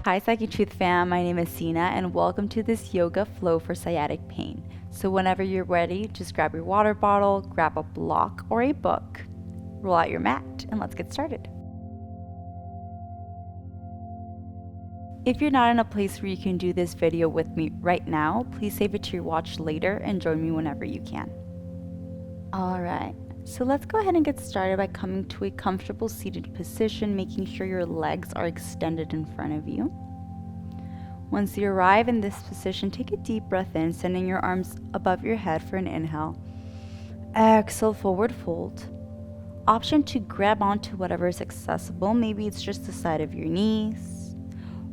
Hi Psychic Truth fam, my name is Sina and welcome to this yoga flow for sciatic pain. So whenever you're ready, just grab your water bottle, grab a block or a book, roll out your mat, and let's get started. If you're not in a place where you can do this video with me right now, please save it to your watch later and join me whenever you can. Alright, so let's go ahead and get started by coming to a comfortable seated position, making sure your legs are extended in front of you. Once you arrive in this position, take a deep breath in, sending your arms above your head for an inhale. Exhale, forward fold. Option to grab onto whatever is accessible. Maybe it's just the side of your knees,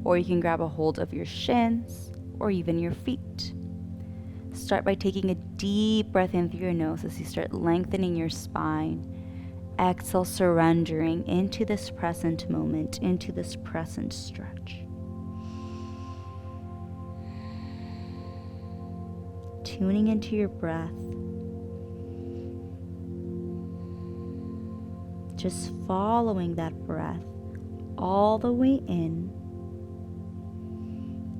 or you can grab a hold of your shins, or even your feet. Start by taking a deep breath in through your nose as you start lengthening your spine. Exhale, surrendering into this present moment, into this present stretch. Tuning into your breath. Just following that breath all the way in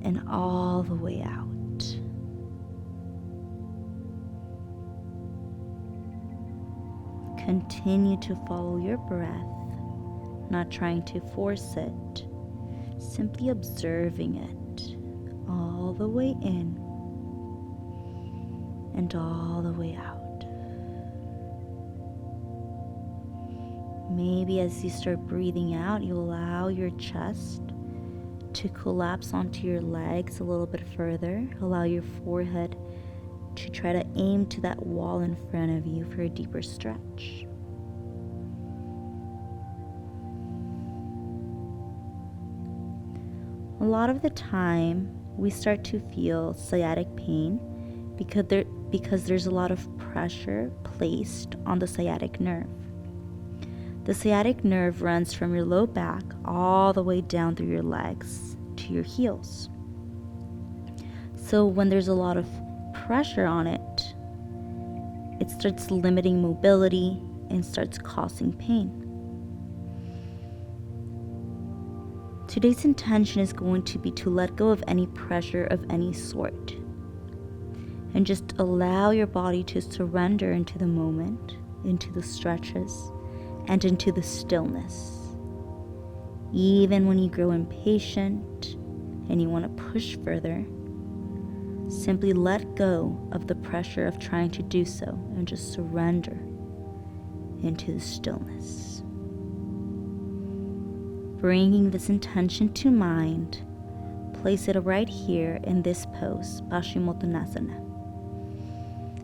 and all the way out. Continue to follow your breath, not trying to force it, simply observing it all the way in and all the way out. Maybe as you start breathing out, you allow your chest to collapse onto your legs a little bit further. Allow your forehead to try to aim to that wall in front of you for a deeper stretch. A lot of the time, we start to feel sciatic pain because there's a lot of pressure placed on the sciatic nerve. The sciatic nerve runs from your low back all the way down through your legs to your heels. So when there's a lot of pressure on it, it starts limiting mobility and starts causing pain. Today's intention is going to be to let go of any pressure of any sort and just allow your body to surrender into the moment, into the stretches, and into the stillness. Even when you grow impatient and you want to push further, simply let go of the pressure of trying to do so and just surrender into the stillness. Bringing this intention to mind, place it right here in this pose, Paschimottanasana.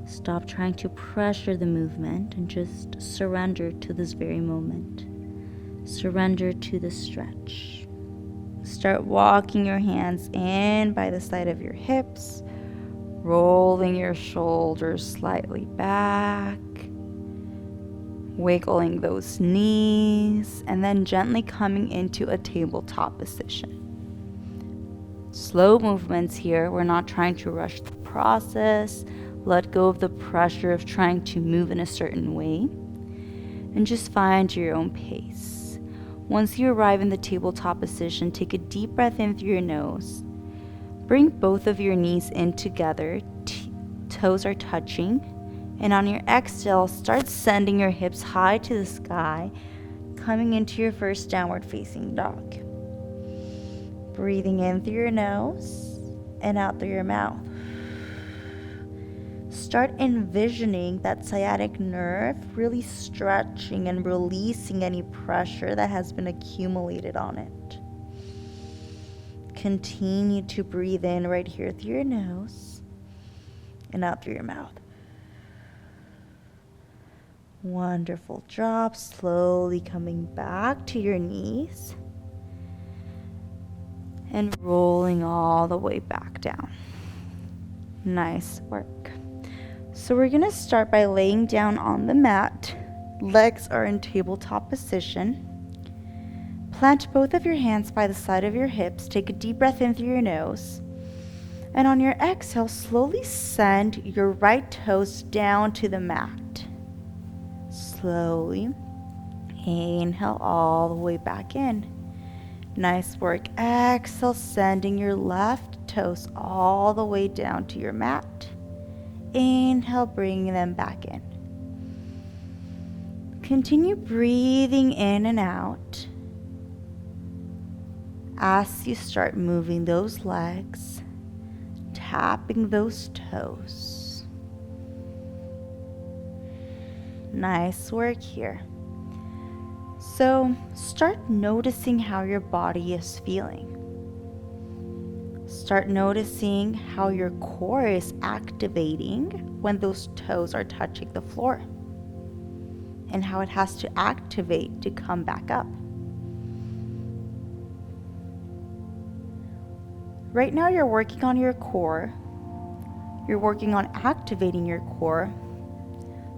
Stop trying to pressure the movement and just surrender to this very moment. Surrender to the stretch. Start walking your hands in by the side of your hips, rolling your shoulders slightly back, wiggling those knees, and then gently coming into a tabletop position. Slow movements here. We're not trying to rush the process. Let go of the pressure of trying to move in a certain way and just find your own pace. Once you arrive in the tabletop position, take a deep breath in through your nose. Bring both of your knees in together, toes are touching, and on your exhale, start sending your hips high to the sky, coming into your first downward facing dog. Breathing in through your nose and out through your mouth. Start envisioning that sciatic nerve really stretching and releasing any pressure that has been accumulated on it. Continue to breathe in right here through your nose and out through your mouth. Wonderful. Drop, slowly coming back to your knees and rolling all the way back down. Nice work. So we're going to start by laying down on the mat. Legs are in tabletop position. Plant both of your hands by the side of your hips. Take a deep breath in through your nose. And on your exhale, slowly send your right toes down to the mat. Slowly inhale all the way back in. Nice work. Exhale, sending your left toes all the way down to your mat. Inhale, bringing them back in. Continue breathing in and out as you start moving those legs, tapping those toes. Nice work here. So start noticing how your body is feeling. Start noticing how your core is activating when those toes are touching the floor, and how it has to activate to come back up. Right now you're working on your core. You're working on activating your core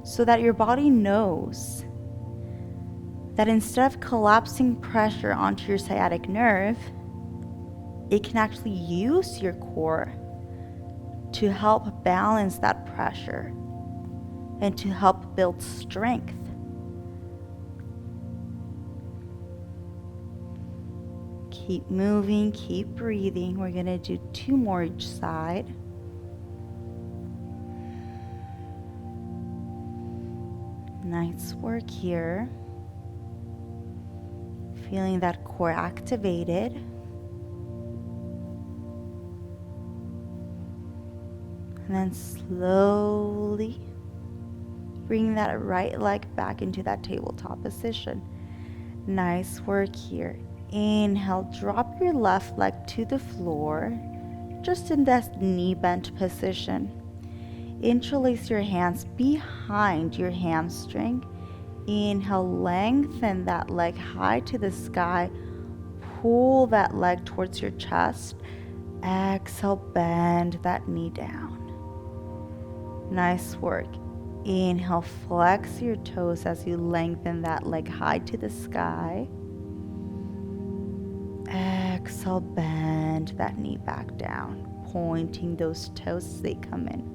so that your body knows that instead of collapsing pressure onto your sciatic nerve, it can actually use your core to help balance that pressure and to help build strength. Keep moving, keep breathing. We're going to do 2 more each side. Nice work here. Feeling that core activated. And then slowly bring that right leg back into that tabletop position. Nice work here. Inhale, drop your left leg to the floor, just in that knee bent position. Interlace your hands behind your hamstring. Inhale, lengthen that leg high to the sky. Pull that leg towards your chest. Exhale, bend that knee down. Nice work. Inhale, flex your toes as you lengthen that leg high to the sky. Exhale, bend that knee back down, pointing those toes as they come in.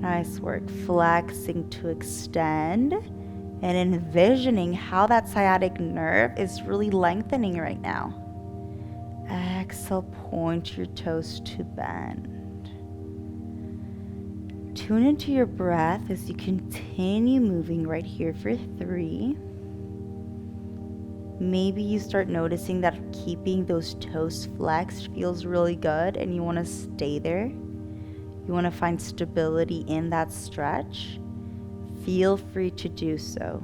Nice work. Flexing to extend and envisioning how that sciatic nerve is really lengthening right now. Exhale, point your toes to bend. Tune into your breath as you continue moving right here for 3. Maybe you start noticing that keeping those toes flexed feels really good and you want to stay there. You want to find stability in that stretch. Feel free to do so.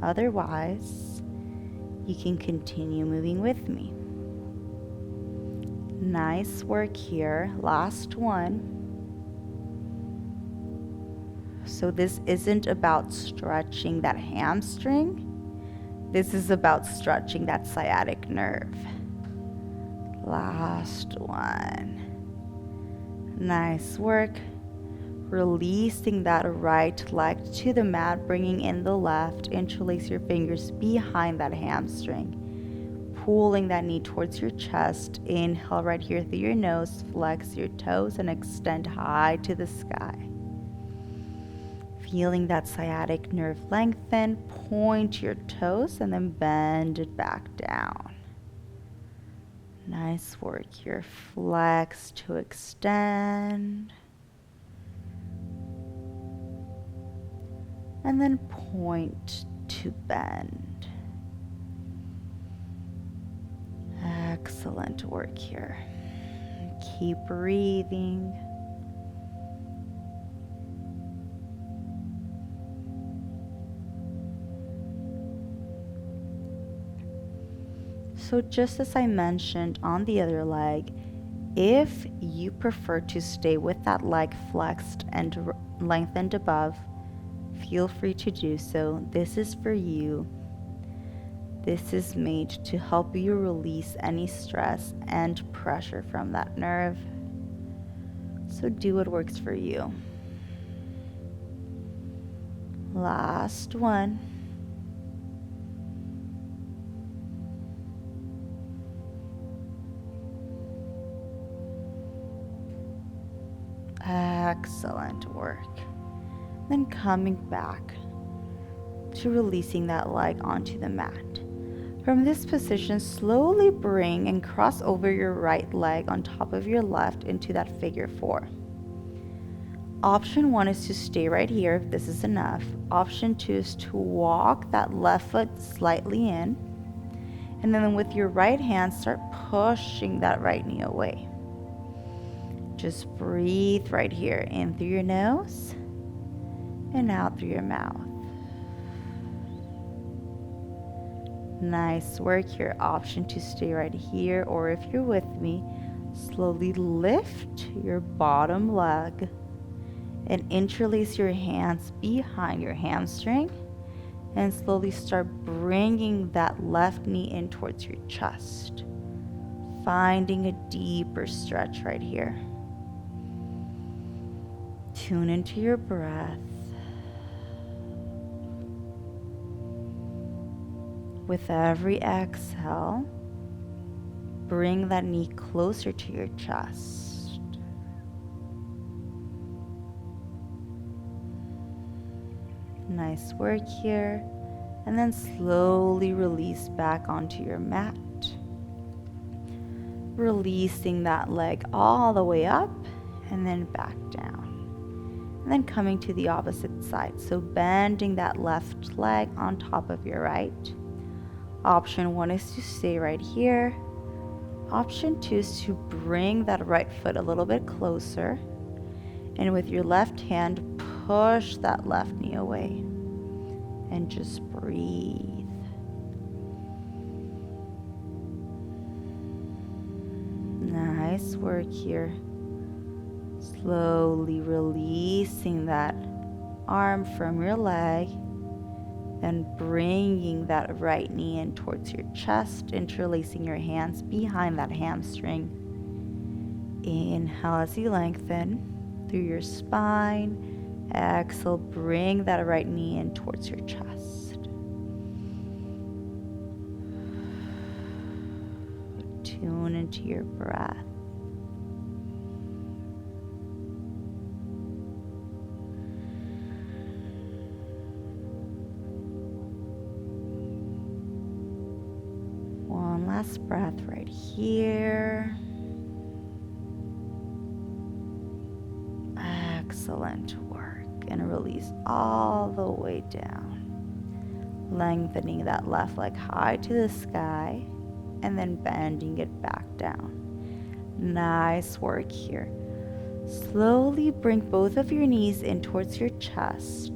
Otherwise, you can continue moving with me. Nice work here. Last one. So this isn't about stretching that hamstring. This is about stretching that sciatic nerve. Last one. Nice work. Releasing that right leg to the mat, bringing in the left. Interlace your fingers behind that hamstring. Pulling that knee towards your chest. Inhale right here through your nose. Flex your toes and extend high to the sky. Feeling that sciatic nerve lengthen, point your toes and then bend it back down. Nice work here. Flex to extend. And then point to bend. Excellent work here. Keep breathing. So just as I mentioned on the other leg, if you prefer to stay with that leg flexed and lengthened above, feel free to do so. This is for you. This is made to help you release any stress and pressure from that nerve. So do what works for you. Last one. Excellent work. Then coming back to releasing that leg onto the mat. From this position, slowly bring and cross over your right leg on top of your left into that figure 4. Option 1 is to stay right here if this is enough. Option 2 is to walk that left foot slightly in, and then with your right hand, start pushing that right knee away. Just breathe right here, in through your nose and out through your mouth. Nice work here. Option to stay right here, or if you're with me, slowly lift your bottom leg and interlace your hands behind your hamstring and slowly start bringing that left knee in towards your chest, finding a deeper stretch right here. Tune into your breath. With every exhale, bring that knee closer to your chest. Nice work here. And then slowly release back onto your mat. Releasing that leg all the way up and then back down. And then coming to the opposite side. So bending that left leg on top of your right. Option 1 is to stay right here. Option 2 is to bring that right foot a little bit closer. And with your left hand, push that left knee away. And just breathe. Nice work here. Slowly releasing that arm from your leg. Then bringing that right knee in towards your chest, interlacing your hands behind that hamstring. Inhale as you lengthen through your spine. Exhale, bring that right knee in towards your chest. Tune into your breath. One last breath right here. Excellent work. And release all the way down. Lengthening that left leg high to the sky and then bending it back down. Nice work here. Slowly bring both of your knees in towards your chest.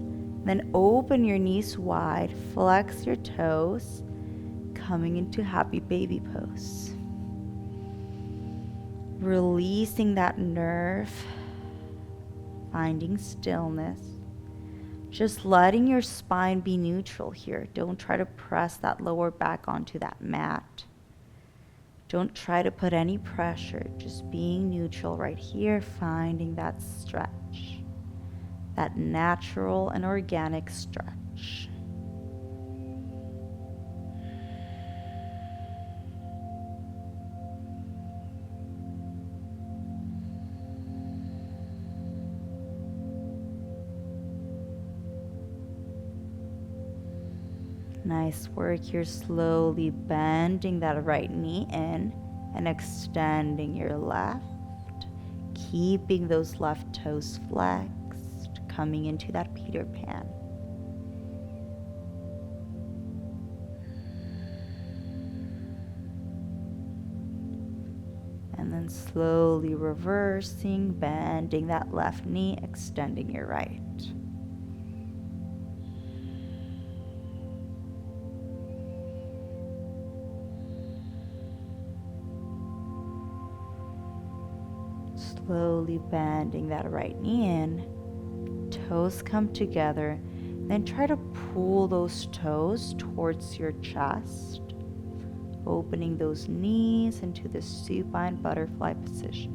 Then open your knees wide, flex your toes, coming into happy baby pose. Releasing that nerve. Finding stillness. Just letting your spine be neutral here. Don't try to press that lower back onto that mat. Don't try to put any pressure. Just being neutral right here, finding that stretch. That natural and organic stretch. Nice work here, slowly bending that right knee in and extending your left, keeping those left toes flexed, coming into that Peter Pan. And then slowly reversing, bending that left knee, extending your right. Slowly bending that right knee in, toes come together, then try to pull those toes towards your chest, opening those knees into the supine butterfly position.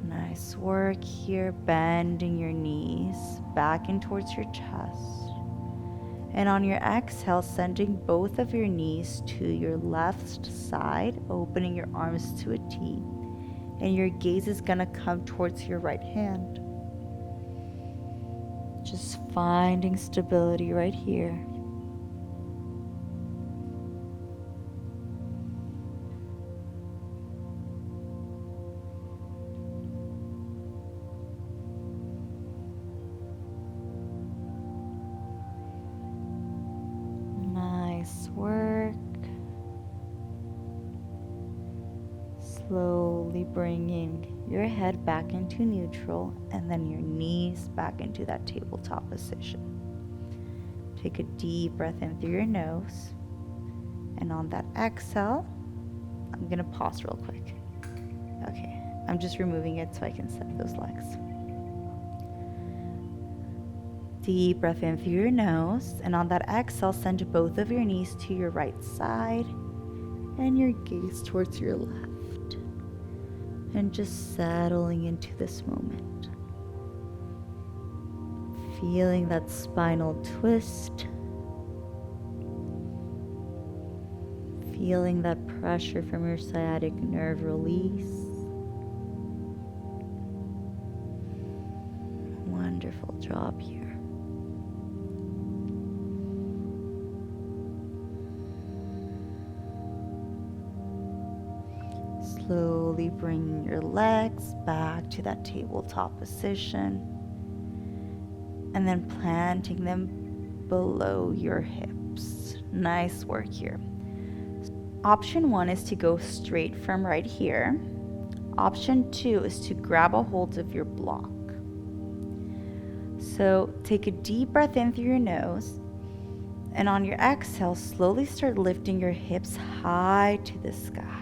Nice work here, bending your knees back in towards your chest. And on your exhale, sending both of your knees to your left side, opening your arms to a T. And your gaze is gonna come towards your right hand. Just finding stability right here. Slowly bringing your head back into neutral and then your knees back into that tabletop position. Take a deep breath in through your nose, and on that exhale, I'm going to pause real quick. Okay, I'm just removing it so I can set those legs. Deep breath in through your nose, and on that exhale, send both of your knees to your right side and your gaze towards your left. And just settling into this moment. Feeling that spinal twist. Feeling that pressure from your sciatic nerve release. Wonderful job here. Slowly bringing your legs back to that tabletop position and then planting them below your hips. Nice work here. Option 1 is to go straight from right here. Option 2 is to grab a hold of your block. So take a deep breath in through your nose, and on your exhale, slowly start lifting your hips high to the sky.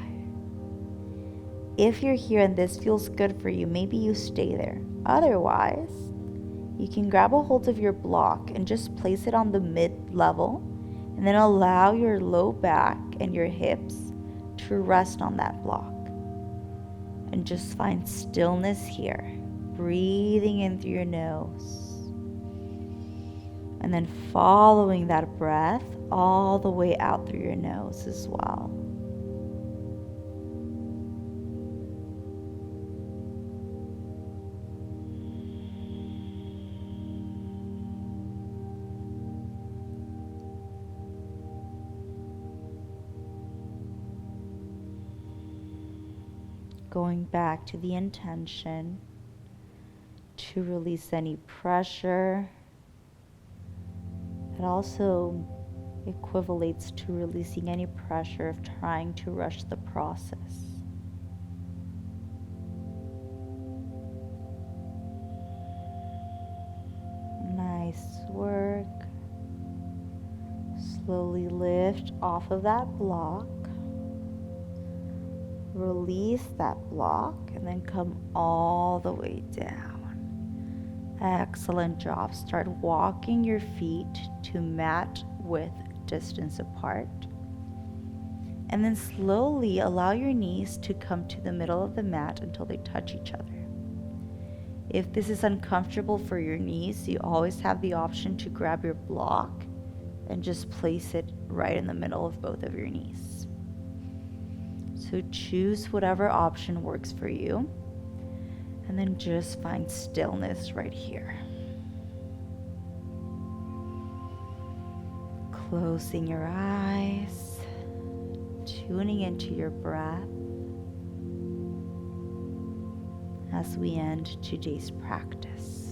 If you're here and this feels good for you, maybe you stay there. Otherwise, you can grab a hold of your block and just place it on the mid-level, and then allow your low back and your hips to rest on that block. And just find stillness here, breathing in through your nose. And then following that breath all the way out through your nose as well. Going back to the intention to release any pressure. It also equivalates to releasing any pressure of trying to rush the process. Nice work. Slowly lift off of that block. Release that block and then come all the way down. Excellent job. Start walking your feet to mat width distance apart. And then slowly allow your knees to come to the middle of the mat until they touch each other. If this is uncomfortable for your knees, you always have the option to grab your block and just place it right in the middle of both of your knees. So choose whatever option works for you, and then just find stillness right here. Closing your eyes, tuning into your breath as we end today's practice.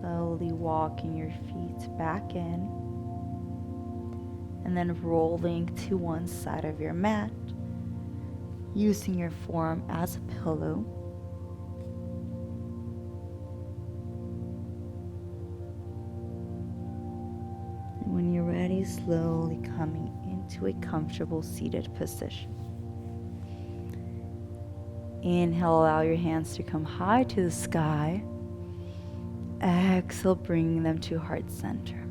Slowly walking your feet back in and then rolling to one side of your mat, using your forearm as a pillow. And when you're ready, slowly coming into a comfortable seated position. Inhale, allow your hands to come high to the sky. Exhale, bringing them to heart center.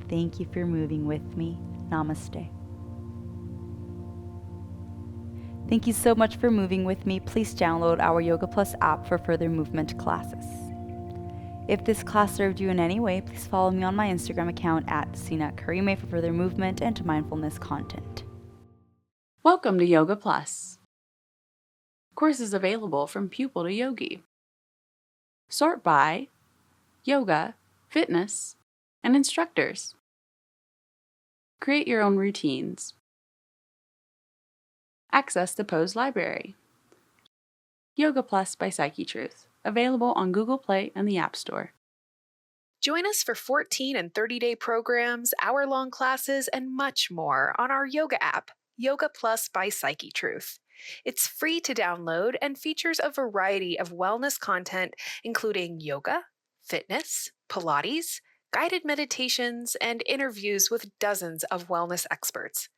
Thank you for moving with me. Namaste. Thank you so much for moving with me. Please download our Yoga Plus app for further movement classes. If this class served you in any way, please follow me on my Instagram account at @sinatkarime for further movement and mindfulness content. Welcome to Yoga Plus. Courses available from pupil to yogi. Sort by yoga, fitness, and instructors. Create your own routines. Access the Pose Library. Yoga Plus by PsycheTruth, available on Google Play and the App Store. Join us for 14 and 30-day programs, hour-long classes, and much more on our yoga app, Yoga Plus by PsycheTruth. It's free to download and features a variety of wellness content, including yoga, fitness, Pilates, guided meditations, and interviews with dozens of wellness experts.